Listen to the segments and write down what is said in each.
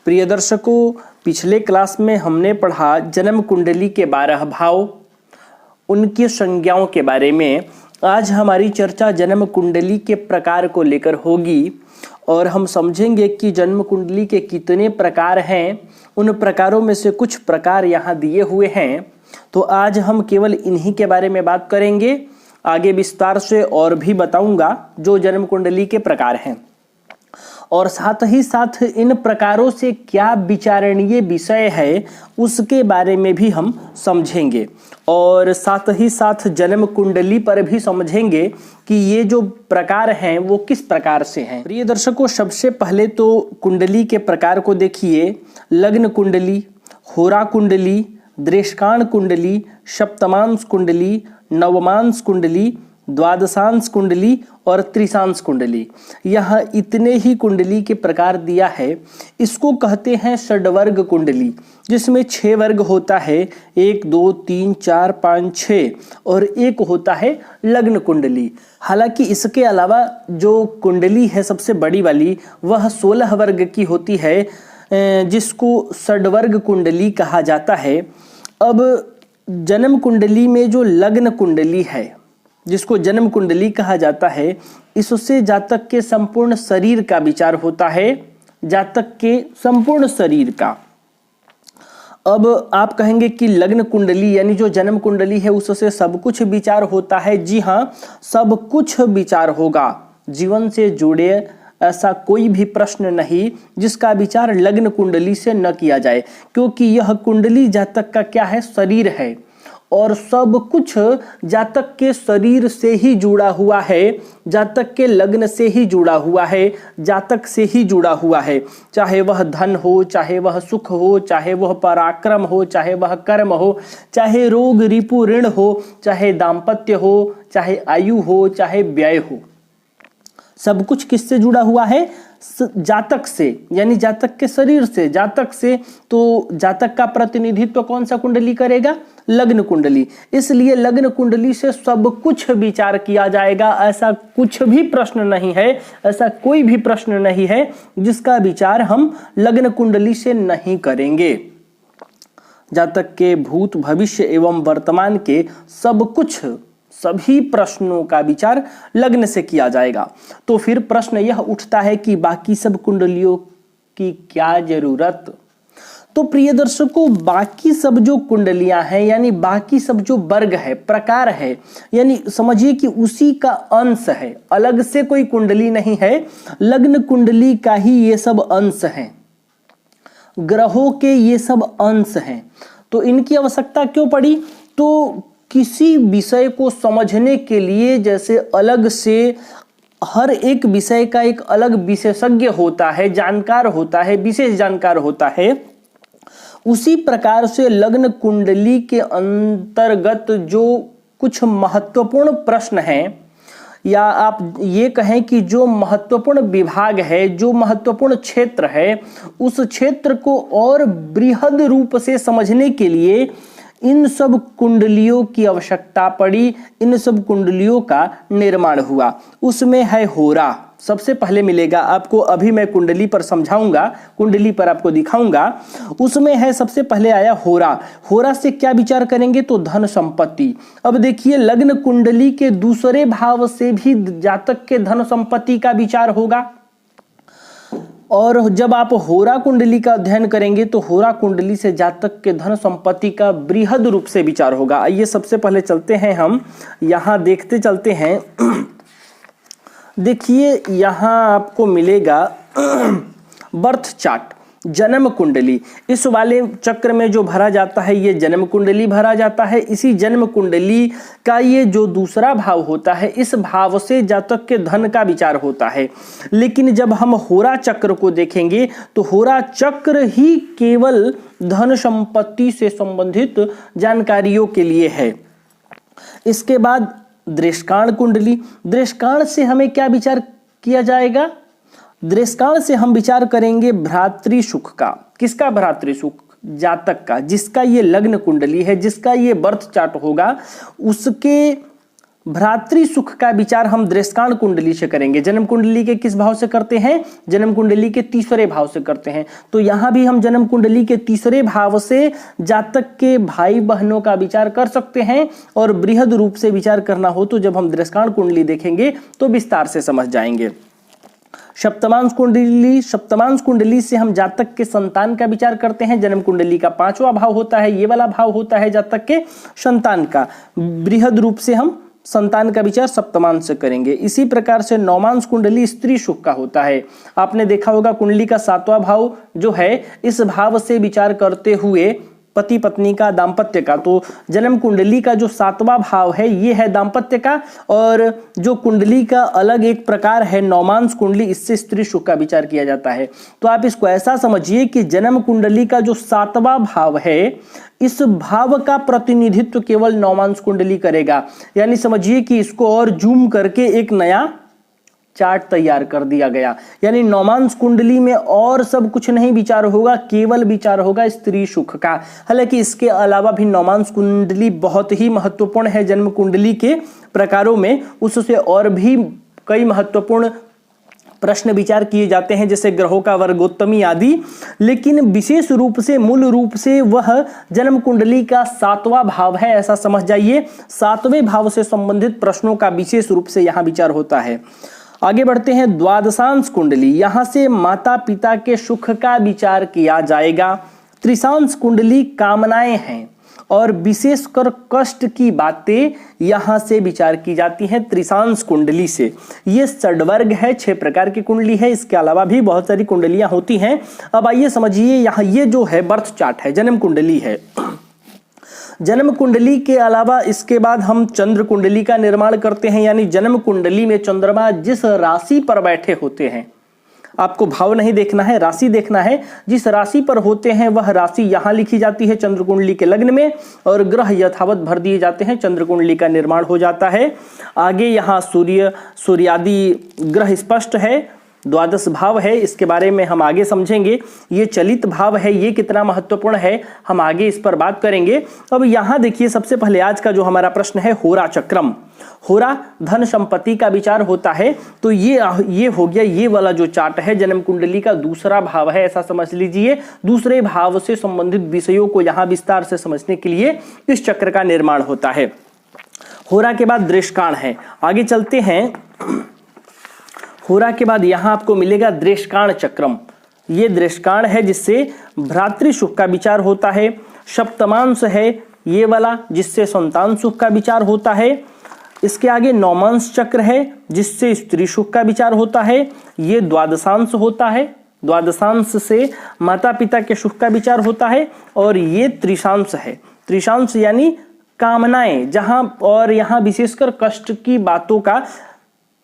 प्रिय दर्शकों, पिछले क्लास में हमने पढ़ा जन्म कुंडली के 12 भाव, उनकी संज्ञाओं के बारे में। आज हमारी चर्चा जन्म कुंडली के प्रकार को लेकर होगी और हम समझेंगे कि जन्म कुंडली के कितने प्रकार हैं। उन प्रकारों में से कुछ प्रकार यहाँ दिए हुए हैं, तो आज हम केवल इन्हीं के बारे में बात करेंगे। आगे विस्तार से और भी बताऊंगा जो जन्म कुंडली के प्रकार हैं, और साथ ही साथ इन प्रकारों से क्या विचारणीय विषय है उसके बारे में भी हम समझेंगे, और साथ ही साथ जन्म कुंडली पर भी समझेंगे कि ये जो प्रकार हैं वो किस प्रकार से हैं। प्रिय दर्शकों, सबसे पहले तो कुंडली के प्रकार को देखिए। लग्न कुंडली, होरा कुंडली, दृष्काण कुंडली, सप्तमांश कुंडली, नवमांश कुंडली, द्वादशांश कुंडली और त्रिशांश कुंडली। यह इतने ही कुंडली के प्रकार दिया है। इसको कहते हैं षड्वर्ग कुंडली, जिसमें 6 वर्ग होता है, 1 2 3 4 5 6, और एक होता है लग्न कुंडली। हालांकि इसके अलावा जो कुंडली है सबसे बड़ी वाली, वह 16 वर्ग की होती है, जिसको षड्वर्ग कुंडली कहा जाता है। अब जन्म कुंडली में जो लग्न कुंडली है, जिसको जन्म कुंडली कहा जाता है, इससे जातक के संपूर्ण शरीर का विचार होता है, जातक के संपूर्ण शरीर का। अब आप कहेंगे कि लग्न कुंडली यानी जो जन्म कुंडली है उससे सब कुछ विचार होता है। जी हाँ, सब कुछ विचार होगा। जीवन से जुड़े ऐसा कोई भी प्रश्न नहीं जिसका विचार लग्न कुंडली से न किया जाए, क्योंकि यह कुंडली जातक का क्या है, शरीर है, और सब कुछ जातक के शरीर से ही जुड़ा हुआ है, जातक के लग्न से ही जुड़ा हुआ है, जातक से ही जुड़ा हुआ है। चाहे वह धन हो, चाहे वह सुख हो, चाहे वह पराक्रम हो, चाहे वह कर्म हो, चाहे रोग रिपु ऋण हो, चाहे दाम्पत्य हो, चाहे आयु हो, चाहे व्यय हो, सब कुछ किससे जुड़ा हुआ है, जातक से, यानी जातक के शरीर से, जातक से। तो जातक का प्रतिनिधित्व कौन सा कुंडली करेगा, लग्न कुंडली। इसलिए लग्न कुंडली से सब कुछ विचार किया जाएगा। ऐसा कुछ भी प्रश्न नहीं है, ऐसा कोई भी प्रश्न नहीं है जिसका विचार हम लग्न कुंडली से नहीं करेंगे। जातक के भूत, भविष्य एवं वर्तमान के सब कुछ, सभी प्रश्नों का विचार लग्न से किया जाएगा। तो फिर प्रश्न यह उठता है कि बाकी सब कुंडलियों की क्या जरूरत। तो प्रिय दर्शकों, बाकी सब जो कुंडलियां हैं, यानी बाकी सब जो वर्ग है, प्रकार है, यानी समझिए कि उसी का अंश है, अलग से कोई कुंडली नहीं है, लग्न कुंडली का ही ये सब अंश हैं, ग्रहों के ये सब अंश हैं। तो इनकी आवश्यकता क्यों पड़ी, तो किसी विषय को समझने के लिए जैसे अलग से हर एक विषय का एक अलग विशेषज्ञ होता है, जानकार होता है, विशेष जानकार होता है, उसी प्रकार से लग्न कुंडली के अंतर्गत जो कुछ महत्वपूर्ण प्रश्न हैं, या आप ये कहें कि जो महत्वपूर्ण विभाग है, जो महत्वपूर्ण क्षेत्र है, उस क्षेत्र को और बृहद रूप से समझने के लिए इन सब कुंडलियों की आवश्यकता पड़ी, इन सब कुंडलियों का निर्माण हुआ। उसमें है होरा, सबसे पहले मिलेगा आपको। अभी मैं कुंडली पर समझाऊंगा, कुंडली पर आपको दिखाऊंगा। उसमें है, सबसे पहले आया होरा। होरा से क्या विचार करेंगे, तो धन संपत्ति। अब देखिए, लग्न कुंडली के दूसरे भाव से भी जातक के धन संपत्ति का विचार होगा, और जब आप होरा कुंडली का अध्ययन करेंगे तो होरा कुंडली से जातक के धन संपत्ति का बृहद रूप से विचार होगा। आइए सबसे पहले चलते हैं, हम यहाँ देखते चलते हैं। देखिए, यहाँ आपको मिलेगा बर्थ चार्ट, जन्म कुंडली। इस वाले चक्र में जो भरा जाता है ये जन्म कुंडली भरा जाता है। इसी जन्म कुंडली का ये जो दूसरा भाव होता है, इस भाव से जातक के धन का विचार होता है। लेकिन जब हम होरा चक्र को देखेंगे तो होरा चक्र ही केवल धन संपत्ति से संबंधित जानकारियों के लिए है। इसके बाद दृष्काण कुंडली। दृष्काण से हमें क्या विचार किया जाएगा, दृष्काण से हम विचार करेंगे भ्रातृ सुख का। किसका भ्रातृ सुख, जातक का, जिसका ये लग्न कुंडली है, जिसका ये बर्थ चार्ट होगा, उसके भ्रातृ सुख का विचार हम दृष्टांत कुंडली से करेंगे। जन्म कुंडली के किस भाव से करते हैं? जन्म कुंडली के तीसरे भाव से करते हैं। तो यहां भी हम जन्म कुंडली के तीसरे भाव से जातक के भाई बहनों का विचार कर सकते हैं, और बृहद रूप से विचार करना हो तो जब हम दृष्टांत कुंडली देखेंगे तो विस्तार से समझ जाएंगे। सप्तमांश कुंडली से हम जातक के संतान का विचार करते हैं। जन्म कुंडली का 5वां भाव होता है, ये वाला भाव होता है जातक के संतान का। बृहद रूप से हम संतान का विचार सप्तमांश से करेंगे। इसी प्रकार से नौमांश कुंडली स्त्री सुख का होता है। आपने देखा होगा कुंडली का 7वां भाव जो है, इस भाव से विचार करते हुए पति पत्नी का, दाम्पत्य का। तो जन्म कुंडली का जो 7वां भाव है ये है दाम्पत्य का, और जो कुंडली का अलग एक प्रकार है नौमांश कुंडली, इससे स्त्री सुख का विचार किया जाता है। तो आप इसको ऐसा समझिए कि जन्म कुंडली का जो 7वां भाव है, इस भाव का प्रतिनिधित्व केवल नौमांश कुंडली करेगा। यानी समझिए कि इसको और जूम करके एक नया चार्ट तैयार कर दिया गया। यानी नौमांश कुंडली में और सब कुछ नहीं विचार होगा, केवल विचार होगा स्त्री सुख का। हालांकि इसके अलावा भी नौमांश कुंडली बहुत ही महत्वपूर्ण है जन्म कुंडली के प्रकारों में। उससे और भी कई महत्वपूर्ण प्रश्न विचार किए जाते हैं, जैसे ग्रहों का वर्गोत्तमी आदि। लेकिन विशेष रूप से, मूल रूप से वह जन्म कुंडली का 7वां भाव है, ऐसा समझ जाइए। 7वें भाव से संबंधित प्रश्नों का विशेष रूप से यहां विचार होता है। आगे बढ़ते हैं। द्वादशांश कुंडली, यहां से माता पिता के सुख का विचार किया जाएगा। त्रिशांश कुंडली कामनाएं हैं और विशेषकर कष्ट की बातें यहां से विचार की जाती हैं त्रिशांश कुंडली से। ये षड्वर्ग है, 6 प्रकार की कुंडली है। इसके अलावा भी बहुत सारी कुंडलियां होती हैं। अब आइए समझिए, यहां ये जो है बर्थ चार्ट है, जन्म कुंडली है। जन्म कुंडली के अलावा इसके बाद हम चंद्र कुंडली का निर्माण करते हैं। यानी जन्म कुंडली में चंद्रमा जिस राशि पर बैठे होते हैं, आपको भाव नहीं देखना है, राशि देखना है। जिस राशि पर होते हैं वह राशि यहां लिखी जाती है चंद्र कुंडली के लग्न में, और ग्रह यथावत भर दिए जाते हैं, चंद्र कुंडली का निर्माण हो जाता है। आगे यहां सूर्यादि ग्रह स्पष्ट है। द्वादश भाव है, इसके बारे में हम आगे समझेंगे। ये चलित भाव है, ये कितना महत्वपूर्ण है हम आगे इस पर बात करेंगे। अब यहां देखिए, सबसे पहले आज का जो हमारा प्रश्न है, होरा चक्रम। होरा धन संपत्ति का विचार होता है। तो ये हो गया, ये वाला जो चार्ट है जन्म कुंडली का दूसरा भाव है, ऐसा समझ लीजिए। दूसरे भाव से संबंधित विषयों को यहां विस्तार से समझने के लिए इस चक्र का निर्माण होता है। होरा के बाद दृष्काण है। आगे चलते हैं। होरा के बाद यहां आपको मिलेगा दृष्काण चक्रम। ये दृष्काण है जिससे भ्रातृ सुख का विचार होता है। सप्तमांश है ये वाला, जिससे संतान सुख का विचार होता है। इसके आगे नौमांश चक्र है जिससे स्त्री सुख का विचार होता है। ये द्वादशांश होता है, द्वादशांश से माता पिता के सुख का विचार होता है। और ये त्रिशांश है। त्रिशांश यानी कामनाएं, जहां और यहां विशेषकर कष्ट की बातों का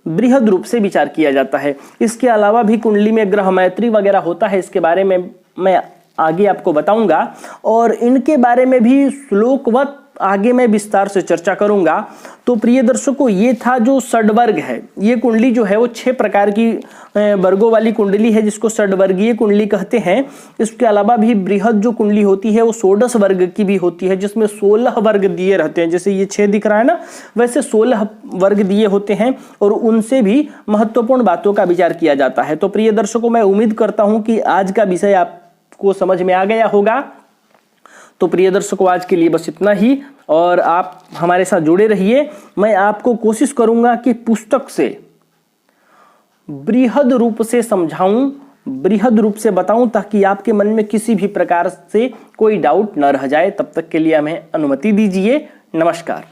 बृहद रूप से विचार किया जाता है। इसके अलावा भी कुंडली में ग्रह मैत्री वगैरह होता है, इसके बारे में मैं आगे आपको बताऊंगा, और इनके बारे में भी श्लोकवत आगे मैं विस्तार से चर्चा करूंगा। तो प्रिय दर्शकों, ये था जो षड्वर्ग है। ये कुंडली जो है वो 6 प्रकार की वर्गों वाली कुंडली है, जिसको षड्वर्गीय कुंडली कहते हैं। इसके अलावा भी बृहद जो कुंडली होती है वो 16 वर्ग की भी होती है, जिसमें 16 वर्ग दिए रहते हैं। जैसे ये 6 दिख रहा है ना, वैसे 16 वर्ग दिए होते हैं, और उनसे भी महत्वपूर्ण बातों का विचार किया जाता है। तो प्रिय दर्शकों, मैं उम्मीद करता हूं कि आज का विषय आपको समझ में आ गया होगा। तो प्रिय दर्शकों, आज के लिए बस इतना ही, और आप हमारे साथ जुड़े रहिए। मैं आपको कोशिश करूंगा कि पुस्तक से बृहद रूप से समझाऊं, बृहद रूप से बताऊं, ताकि आपके मन में किसी भी प्रकार से कोई डाउट न रह जाए। तब तक के लिए हमें अनुमति दीजिए। नमस्कार।